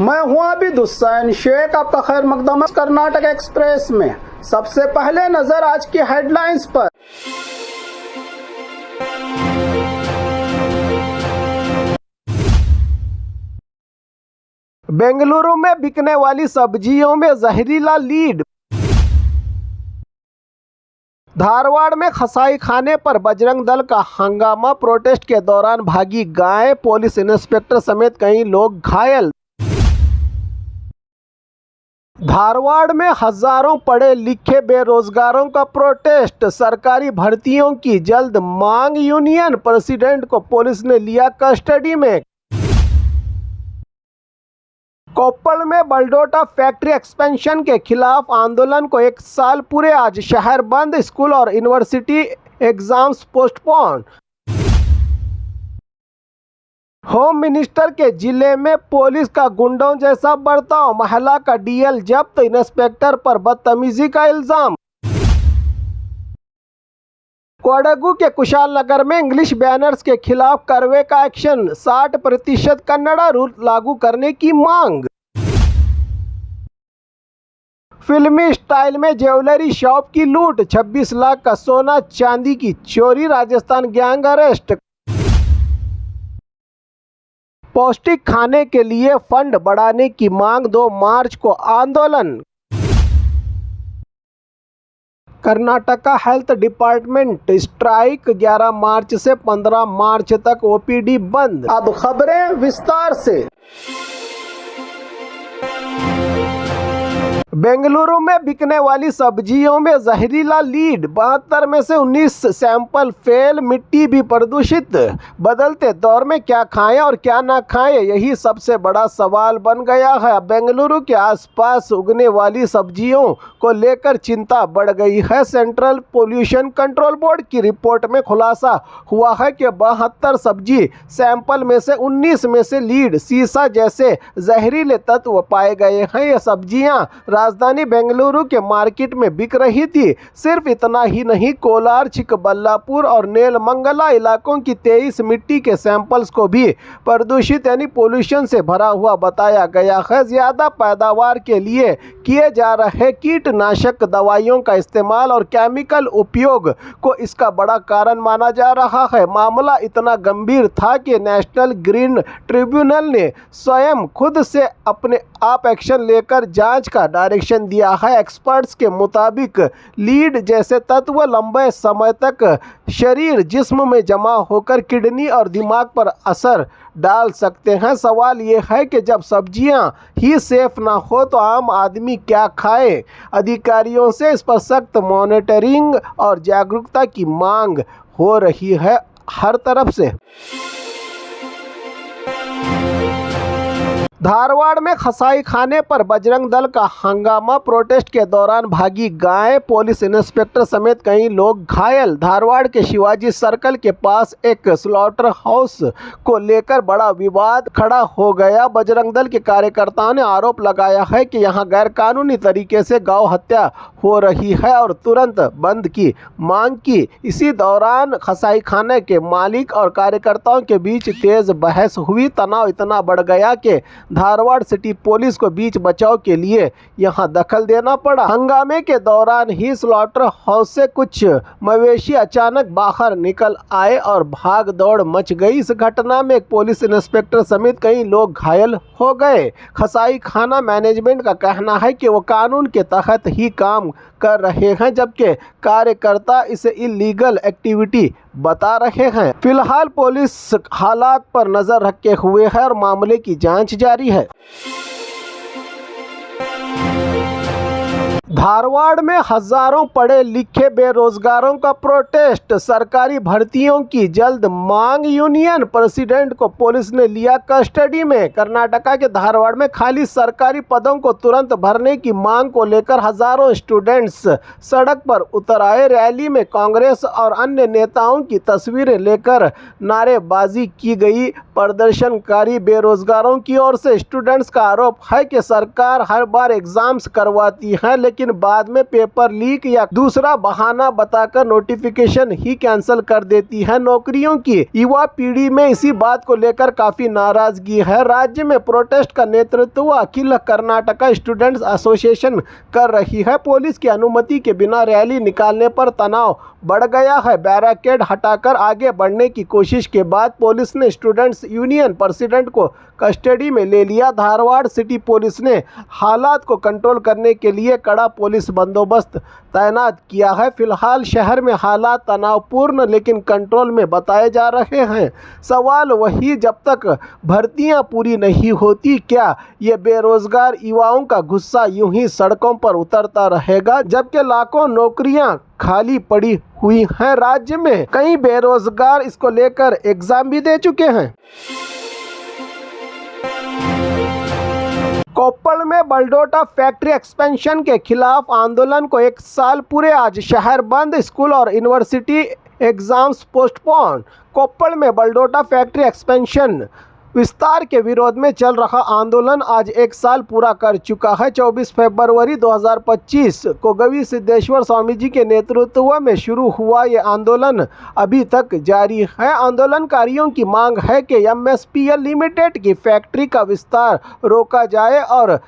मैं हूं आबिद हुसैन शेख, आपका खैर मकदम कर्नाटक एक्सप्रेस में। सबसे पहले नजर आज की हेडलाइंस पर। बेंगलुरु में बिकने वाली सब्जियों में जहरीला लीड। धारवाड़ में कसाई खाने पर बजरंग दल का हंगामा, प्रोटेस्ट के दौरान भागी गाय, पुलिस इंस्पेक्टर समेत कई लोग घायल। धारवाड़ में हजारों पढ़े लिखे बेरोजगारों का प्रोटेस्ट, सरकारी भर्तियों की जल्द मांग, यूनियन प्रेसिडेंट को पुलिस ने लिया कस्टडी में। कोप्पल में बलडोटा फैक्ट्री एक्सपेंशन के खिलाफ आंदोलन को 1 साल पूरे, आज शहर बंद, स्कूल और university exams postpone. Home minister के जिले में पुलिस का गुंडों जैसा बर्ताव, महिला का डीएल जब्त, इंस्पेक्टर पर बदतमीजी का इल्जाम। कोडगु के कुशाल नगर में इंग्लिश बैनर्स के खिलाफ कर्वे का एक्शन, 60% कन्नड़ा रूल लागू करने की मांग। फिल्मी स्टाइल में ज्वेलरी शॉप की लूट, 26 लाख का सोना चांदी की चोरी, राजस्थान गैंग अरेस्ट। पौष्टिक खाने के लिए फंड बढ़ाने की मांग, 2 मार्च को आंदोलन। कर्नाटका हेल्थ डिपार्टमेंट स्ट्राइक, 11 मार्च से 15 मार्च तक ओपीडी बंद। अब खबरें विस्तार से। बेंगलुरु में बिकने वाली सब्जियों में जहरीला लीड, 72 में से 19 सैंपल फेल, मिट्टी भी प्रदूषित। बदलते दौर में क्या खाएं और क्या ना खाएं, यही सबसे बड़ा सवाल बन गया है। बेंगलुरु के आसपास उगने वाली सब्जियों को लेकर चिंता बढ़ गई है। सेंट्रल पोल्यूशन कंट्रोल बोर्ड की रिपोर्ट में खुलासा हुआ है कि 72 सब्जी सैंपल में से 19 में से लीड, सीसा जैसे जहरीले तत्व पाए गए हैं। ये सब्जियां राजधानी बेंगलुरु के मार्केट में बिक रही थी। सिर्फ इतना ही नहीं, कोलार, चिकबल्लापुर और नेलमंगला इलाकों की 23 मिट्टी के सैंपल्स को भी प्रदूषित यानी पोल्यूशन से भरा हुआ बताया गया है। ज्यादा पैदावार के लिए किए जा रहे कीटनाशक दवाइयों का इस्तेमाल और केमिकल उपयोग को इसका बड़ा कारण माना जा रहा है। मामला इतना गंभीर था कि नेशनल ग्रीन ट्रिब्यूनल ने स्वयं खुद से अपने आप एक्शन लेकर जांच का डायरेक्शन दिया है। एक्सपर्ट्स के मुताबिक लीड जैसे तत्व लंबे समय तक शरीर जिस्म में जमा होकर किडनी और दिमाग पर असर डाल सकते हैं। सवाल ये है कि जब सब्जियां ही सेफ ना हो तो आम आदमी क्या खाए। अधिकारियों से इस पर सख्त मॉनिटरिंग और जागरूकता की मांग हो रही है हर तरफ से। धारवाड़ में कसाई खाने पर बजरंग दल का हंगामा, प्रोटेस्ट के दौरान भागी गाय, पुलिस इंस्पेक्टर समेत कई लोग घायल। धारवाड़ के शिवाजी सर्कल के पास एक स्लॉटर हाउस को लेकर बड़ा विवाद खड़ा हो गया। बजरंग दल के कार्यकर्ताओं ने आरोप लगाया है कि यहां गैरकानूनी तरीके से गौ हत्या हो रही है और तुरंत बंद की मांग की। इसी दौरान कसाई खाने के मालिक और कार्यकर्ताओं के बीच तेज बहस हुई। तनाव इतना बढ़ गया कि धारवाड़ सिटी पुलिस को बीच बचाव के लिए यहां दखल देना पड़ा। हंगामे के दौरान ही स्लॉटर हाउस से कुछ मवेशी अचानक बाहर निकल आए और भाग दौड़ मच गई। इस घटना में एक पुलिस इंस्पेक्टर समेत कई लोग घायल हो गए। कसाई खाना मैनेजमेंट का कहना है कि वो कानून के तहत ही काम कर रहे हैं, जबकि कार्यकर्ता इसे इलीगल एक्टिविटी बता रहे हैं। फिलहाल पुलिस हालात पर नजर रखे हुए है और मामले की जांच जारी है। धारवाड़ में हजारों पढ़े लिखे बेरोजगारों का प्रोटेस्ट, सरकारी भर्तियों की जल्द मांग, यूनियन प्रेसिडेंट को पुलिस ने लिया कस्टडी में। कर्नाटका के धारवाड़ में खाली सरकारी पदों को तुरंत भरने की मांग को लेकर हजारों स्टूडेंट्स सड़क पर उतर आए। रैली में कांग्रेस और अन्य नेताओं की तस्वीरें लेकर नारेबाजी की गई। प्रदर्शनकारी बेरोजगारों की ओर से स्टूडेंट्स का आरोप है कि सरकार हर बार एग्जाम्स करवाती है लेकिन लेकिन बाद में पेपर लीक या दूसरा बहाना बताकर नोटिफिकेशन ही कैंसिल कर देती है नौकरियों की। युवा पीढ़ी में इसी बात को लेकर काफी नाराजगी है। राज्य में प्रोटेस्ट का नेतृत्व अखिल कर्नाटका स्टूडेंट्स एसोसिएशन कर रही है। पुलिस की अनुमति के बिना रैली निकालने पर तनाव बढ़ गया है। बैरिकेड हटाकर आगे बढ़ने की कोशिश के बाद पुलिस ने स्टूडेंट्स यूनियन प्रेसिडेंट को कस्टडी में ले लिया। धारवाड़ सिटी पुलिस ने हालात को कंट्रोल करने के लिए कड़ा पुलिस बंदोबस्त तैनात किया है। फिलहाल शहर में हालात तनावपूर्ण लेकिन कंट्रोल में बताए जा रहे हैं। सवाल वही, जब तक भर्तियां पूरी नहीं होती क्या ये बेरोजगार युवाओं का गुस्सा यूं ही सड़कों पर उतरता रहेगा, जबकि लाखों नौकरियां खाली पड़ी हुई हैं। राज्य में कई बेरोजगार इसको लेकर एग्जाम भी दे चुके हैं। कोप्पल में बलडोटा फैक्ट्री एक्सपेंशन के खिलाफ आंदोलन को 1 साल पूरे। आज शहर बंद, स्कूल और यूनिवर्सिटी एग्जाम्स पोस्टपोन। कोप्पल में बलडोटा फैक्ट्री एक्सपेंशन विस्तार के विरोध में चल रहा आंदोलन आज 1 साल पूरा कर चुका है। 24 फरवरी 2025 को गवी सिद्धेश्वर स्वामी जी के नेतृत्व में शुरू हुआ ये आंदोलन अभी तक जारी है। आंदोलनकारियों की मांग है कि MSPL लिमिटेड की फैक्ट्री का विस्तार रोका जाए और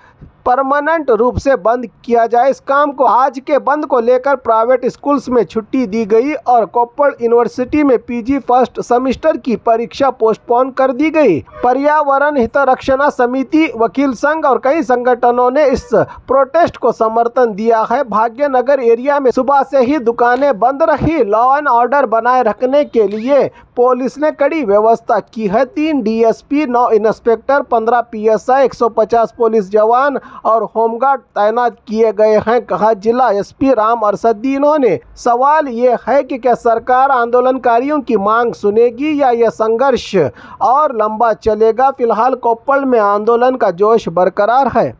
परमानेंट रूप से बंद किया जाए। इस काम को आज के बंद को लेकर प्राइवेट स्कूल्स में छुट्टी दी गई और कोप्पल यूनिवर्सिटी में PG फर्स्ट सेमेस्टर की परीक्षा पोस्टपोन कर दी गई। पर्यावरण हित रक्षणा समिति, वकील संघ और कई संगठनों ने इस प्रोटेस्ट को समर्थन दिया है। भाग्यनगर एरिया में सुबह से ही दुकानें बंद रही। लॉ एंड ऑर्डर बनाए रखने के लिए पुलिस ने कड़ी व्यवस्था की है। 3 DSP, 9 इंस्पेक्टर, 15 PSI, 150 पुलिस जवान और होमगार्ड तैनात किए गए हैं, कहा जिला SP राम अरसद्दी। इन्होंने सवाल ये है कि क्या सरकार आंदोलनकारियों की मांग सुनेगी या यह संघर्ष और लंबा चलेगा। फिलहाल कोप्पल में आंदोलन का जोश बरकरार है।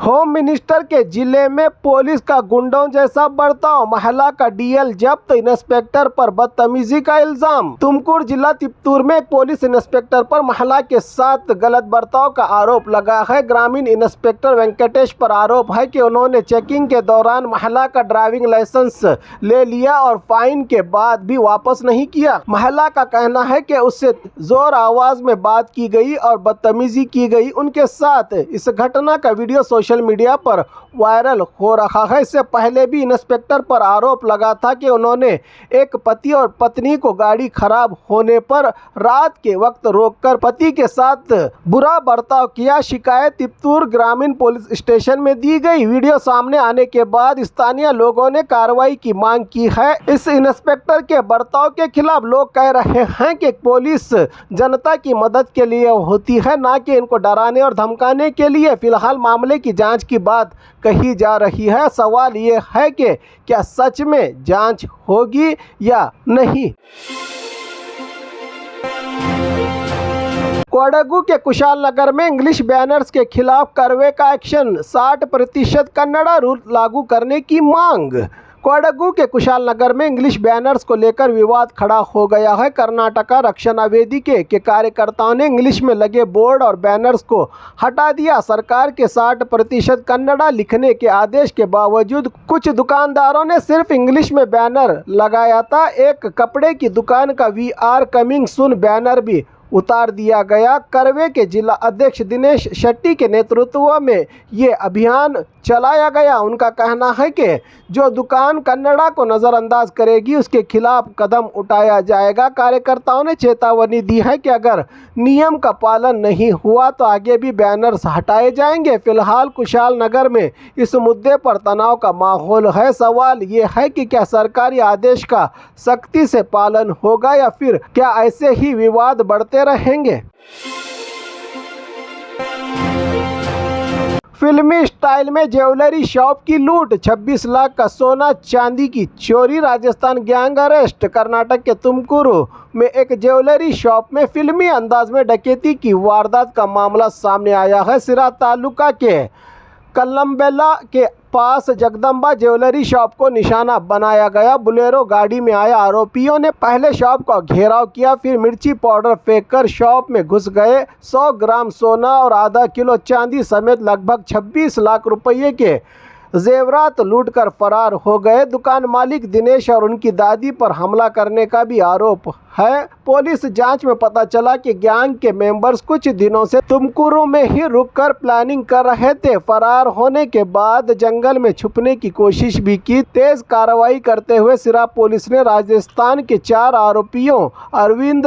होम मिनिस्टर के जिले में पुलिस का गुंडों जैसा बर्ताव, महिला का DL जब्त, इंस्पेक्टर पर बदतमीजी का इल्जाम। तुमकुर जिला तिपतूर में एक पुलिस इंस्पेक्टर पर महिला के साथ गलत बर्ताव का आरोप लगा है। ग्रामीण इंस्पेक्टर वेंकटेश पर आरोप है कि उन्होंने चेकिंग के दौरान महिला का ड्राइविंग लाइसेंस ले लिया और फाइन के बाद भी वापस नहीं किया। महिला का कहना है कि उससे जोर आवाज में बात की गई और बदतमीजी की गई उनके साथ। इस घटना का वीडियो सोशल मीडिया पर वायरल हो रहा है। इससे पहले भी इंस्पेक्टर पर आरोप लगा था कि उन्होंने एक पति और पत्नी को गाड़ी खराब होने पर रात के वक्त रोककर पति के साथ बुरा बर्ताव किया। शिकायत तिपतूर ग्रामीण पुलिस स्टेशन में दी गई। वीडियो सामने आने के बाद स्थानीय लोगों ने कार्रवाई की मांग की है। इस इंस्पेक्टर के बर्ताव के खिलाफ लोग कह रहे हैं कि पुलिस जनता की मदद के लिए होती है, ना कि इनको डराने और धमकाने के लिए। फिलहाल मामले की जांच की बात कही जा रही है। सवाल ये है कि क्या सच में जांच होगी या नहीं। कोडगु के कुशाल नगर में इंग्लिश बैनर्स के खिलाफ कर्वे का एक्शन, 60% कन्नड़ा रूल लागू करने की मांग। कोडगु के कुशाल नगर में इंग्लिश बैनर्स को लेकर विवाद खड़ा हो गया है। कर्नाटका रक्षणा वेदिके के कार्यकर्ताओं ने इंग्लिश में लगे बोर्ड और बैनर्स को हटा दिया। सरकार के 60% कन्नड़ा लिखने के आदेश के बावजूद कुछ दुकानदारों ने सिर्फ इंग्लिश में बैनर लगाया था। एक कपड़े की दुकान का "we are coming soon" banner भी उतार दिया गया। कर्वे के जिला अध्यक्ष दिनेश शेट्टी के नेतृत्व में ये अभियान चलाया गया। उनका कहना है कि जो दुकान कन्नड़ा को नज़रअंदाज करेगी उसके खिलाफ कदम उठाया जाएगा। कार्यकर्ताओं ने चेतावनी दी है कि अगर नियम का पालन नहीं हुआ तो आगे भी बैनर्स हटाए जाएंगे। फिलहाल कुशाल नगर में इस मुद्दे पर तनाव का माहौल है। सवाल ये है कि क्या सरकारी आदेश का सख्ती से पालन होगा या फिर क्या ऐसे ही विवाद बढ़ते रहेंगे। फिल्मी स्टाइल में ज्वेलरी शॉप की लूट, 26 लाख का सोना चांदी की चोरी, राजस्थान गैंग अरेस्ट। कर्नाटक के तुमकुरू में एक ज्वेलरी शॉप में फिल्मी अंदाज में डकैती की वारदात का मामला सामने आया है। सिरा तालुका के कल्लमबेला के पास जगदम्बा ज्वेलरी शॉप को निशाना बनाया गया। बुलेरो गाड़ी में आए आरोपियों ने पहले शॉप का घेराव किया, फिर मिर्ची पाउडर फेंककर शॉप में घुस गए। 100 ग्राम सोना और आधा किलो चांदी समेत लगभग 26 लाख रुपये के जेवरात लूटकर फरार हो गए। दुकान मालिक दिनेश और उनकी दादी पर हमला करने का भी आरोप है। पुलिस जांच में पता चला कि गैंग के मेंबर्स कुछ दिनों से तुमकुरू में ही रुककर प्लानिंग कर रहे थे। फरार होने के बाद जंगल में छुपने की कोशिश भी की। तेज कार्रवाई करते हुए सिरा पुलिस ने राजस्थान के 4 आरोपियों अरविंद,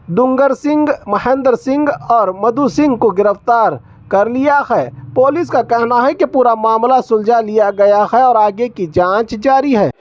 डूंगर सिंह, महेंद्र सिंह और मधु सिंह को गिरफ्तार कर लिया है। पुलिस का कहना है कि पूरा मामला सुलझा लिया गया है और आगे की जांच जारी है।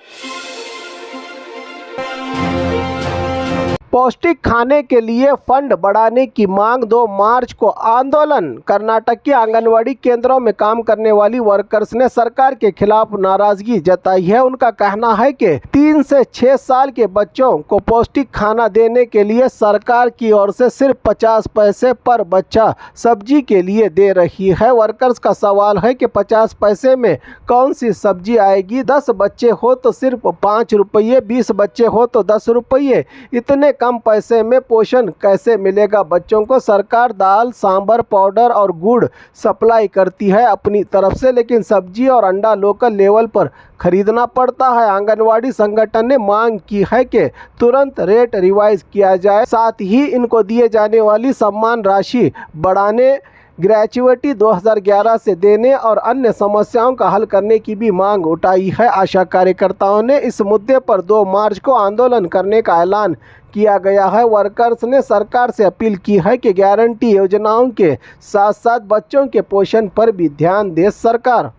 पौष्टिक खाने के लिए फंड बढ़ाने की मांग 2 मार्च को आंदोलन। कर्नाटक के आंगनवाड़ी केंद्रों में काम करने वाली वर्कर्स ने सरकार के खिलाफ नाराजगी जताई है। उनका कहना है कि 3 से 6 साल के बच्चों को पौष्टिक खाना देने के लिए सरकार की ओर से सिर्फ 50 पैसे पर बच्चा सब्जी के लिए दे रही है। वर्कर्स का सवाल है कि 50 पैसे में कौन सी सब्जी आएगी? 10 बच्चे हो तो सिर्फ 5 रुपये, 20 बच्चे हो तो 10 रुपये। इतने कम पैसे में पोषण कैसे मिलेगा बच्चों को? सरकार दाल, सांभर पाउडर और गुड़ सप्लाई करती है अपनी तरफ से, लेकिन सब्जी और अंडा लोकल लेवल पर खरीदना पड़ता है। आंगनवाड़ी संगठन ने मांग की है कि तुरंत रेट रिवाइज किया जाए, साथ ही इनको दिए जाने वाली सम्मान राशि बढ़ाने, ग्रेचुइटी 2011 से देने और अन्य समस्याओं का हल करने की भी मांग उठाई है। आशा कार्यकर्ताओं ने इस मुद्दे पर 2 मार्च को आंदोलन करने का ऐलान किया गया है। वर्कर्स ने सरकार से अपील की है कि गारंटी योजनाओं के साथ साथ बच्चों के पोषण पर भी ध्यान दे सरकार।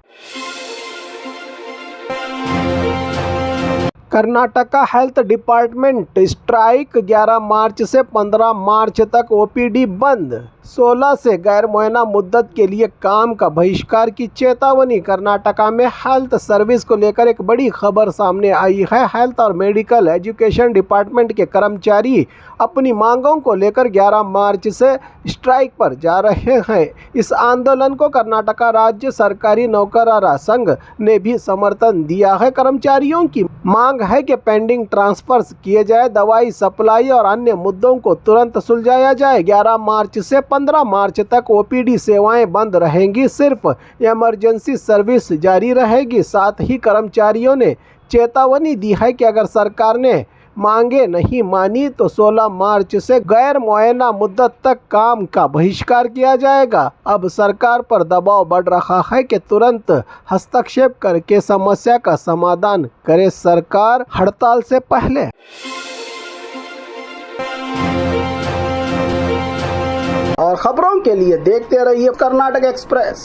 Karnataka health department strike. 11 मार्च से 15 मार्च तक ओपीडी बंद। 16 से गैर मुअय्यना मुद्दत के लिए काम का बहिष्कार की चेतावनी। कर्नाटका में हेल्थ सर्विस को लेकर एक बड़ी खबर सामने आई है। हेल्थ और मेडिकल एजुकेशन डिपार्टमेंट के कर्मचारी अपनी मांगों को लेकर 11 मार्च से स्ट्राइक पर जा रहे हैं। इस आंदोलन को कर्नाटका राज्य सरकारी नौकररा संघ ने भी समर्थन दिया है। कर्मचारियों की मांग है कि पेंडिंग ट्रांसफर्स किए जाए, दवाई सप्लाई और अन्य मुद्दों को तुरंत सुलझाया जाए। 11 मार्च से 15 मार्च तक ओपीडी सेवाएं बंद रहेंगी, सिर्फ इमरजेंसी सर्विस जारी रहेगी। साथ ही कर्मचारियों ने चेतावनी दी है कि अगर सरकार ने मांगे नहीं मानी तो 16 मार्च से गैर मुअय्यना मुद्दत तक काम का बहिष्कार किया जाएगा। अब सरकार पर दबाव बढ़ रहा है कि तुरंत हस्तक्षेप करके समस्या का समाधान करे सरकार हड़ताल से पहले। और खबरों के लिए देखते रहिए कर्नाटक एक्सप्रेस।